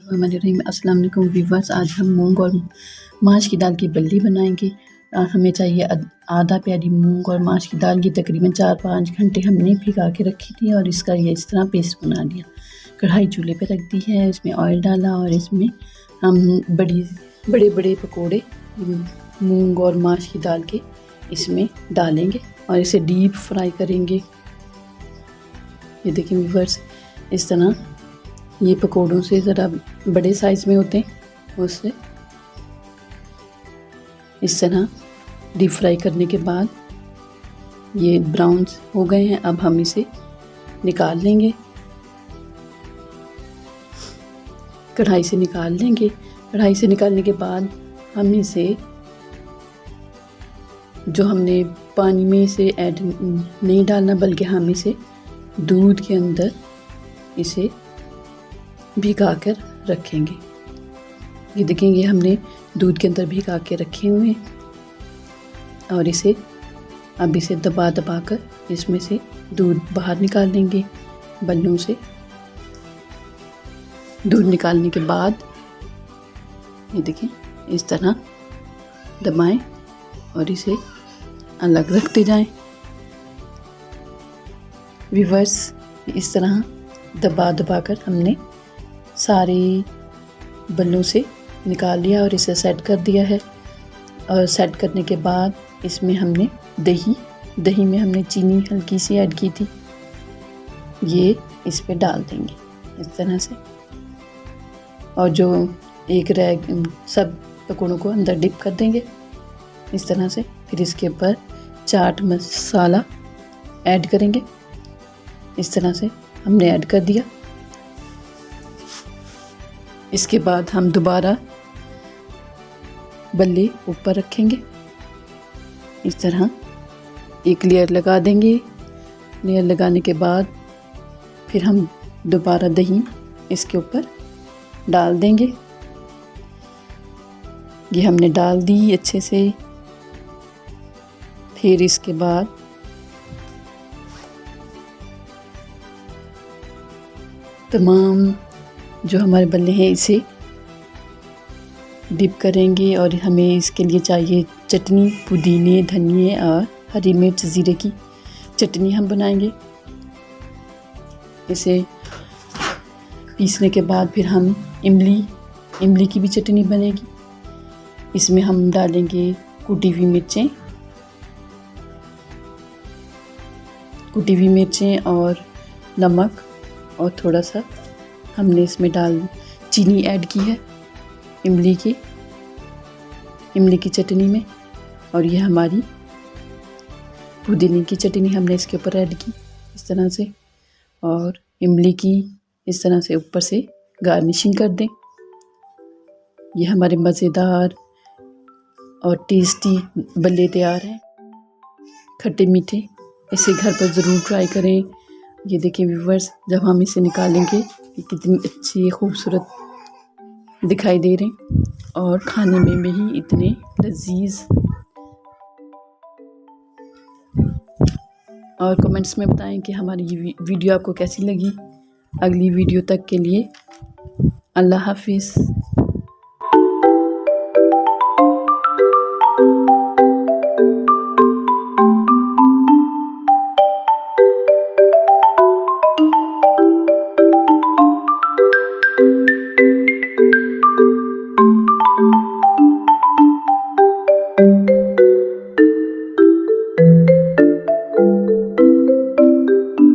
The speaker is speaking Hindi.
अस्सलाम वालेकुम व्यूअर्स। आज हम मूंग और माश की दाल की बल्ली बनाएंगे। हमें चाहिए आधा प्याली मूंग और माश की दाल। ये तकरीबन 4-5 घंटे हमने भिगा के रखी थी और इसका ये इस तरह पेस्ट बना लिया। कढ़ाई चूल्हे पे रख दी है, इसमें ऑयल डाला और इसमें हम बड़े बड़े पकोड़े मूंग और माश की दाल के इसमें डालेंगे और इसे डीप फ्राई करेंगे। ये देखिए व्यूअर्स, इस तरह ये पकोड़ों से ज़रा बड़े साइज़ में होते हैं, उससे इस तरह डीप फ्राई करने के बाद ये ब्राउन हो गए हैं। अब हम इसे निकाल लेंगे, कढ़ाई से निकाल लेंगे। कढ़ाई से निकालने के बाद हम इसे जो हमने पानी में इसे ऐड नहीं डालना, बल्कि हम इसे दूध के अंदर इसे भिगा कर रखेंगे। ये देखेंगे हमने दूध के अंदर भिगा के रखे हुए हैं और इसे अब इसे दबा दबा कर इसमें से दूध बाहर निकाल लेंगे बल्लों से। दूध निकालने के बाद ये देखें इस तरह दबाएं और इसे अलग रखते जाएं। व्यूअर्स, इस तरह दबा दबा कर हमने सारे बल्लों से निकाल लिया और इसे सेट कर दिया है। और सेट करने के बाद इसमें हमने दही में हमने चीनी हल्की सी ऐड की थी, ये इस पे डाल देंगे इस तरह से। और जो एक रैग सब पकौड़ों को अंदर डिप कर देंगे इस तरह से। फिर इसके ऊपर चाट मसाला ऐड करेंगे, इस तरह से हमने ऐड कर दिया। इसके बाद हम दोबारा बल्ले ऊपर रखेंगे, इस तरह एक लेयर लगा देंगे। लेयर लगाने के बाद फिर हम दोबारा दही इसके ऊपर डाल देंगे। ये हमने डाल दी अच्छे से। फिर इसके बाद तमाम जो हमारे बल्ले हैं इसे डिप करेंगे। और हमें इसके लिए चाहिए चटनी, पुदीने, धनिए और हरी मिर्च ज़ीरे की चटनी हम बनाएंगे। इसे पीसने के बाद फिर हम इमली की भी चटनी बनेगी। इसमें हम डालेंगे कुटी हुई मिर्चें और नमक, और थोड़ा सा हमने इसमें चीनी ऐड की है इमली की चटनी में। और ये हमारी पुदीने की चटनी हमने इसके ऊपर ऐड की इस तरह से। और इमली की इस तरह से ऊपर से गार्निशिंग कर दें। ये हमारे मज़ेदार और टेस्टी बल्ले तैयार हैं, खट्टे मीठे। इसे घर पर ज़रूर ट्राई करें। ये देखिए व्यूअर्स, जब हम इसे निकालेंगे ये कितनी अच्छी खूबसूरत दिखाई दे रहे हैं और खाने में भी इतने लजीज। और कमेंट्स में बताएं कि हमारी ये वीडियो आपको कैसी लगी। अगली वीडियो तक के लिए अल्लाह हाफिज़।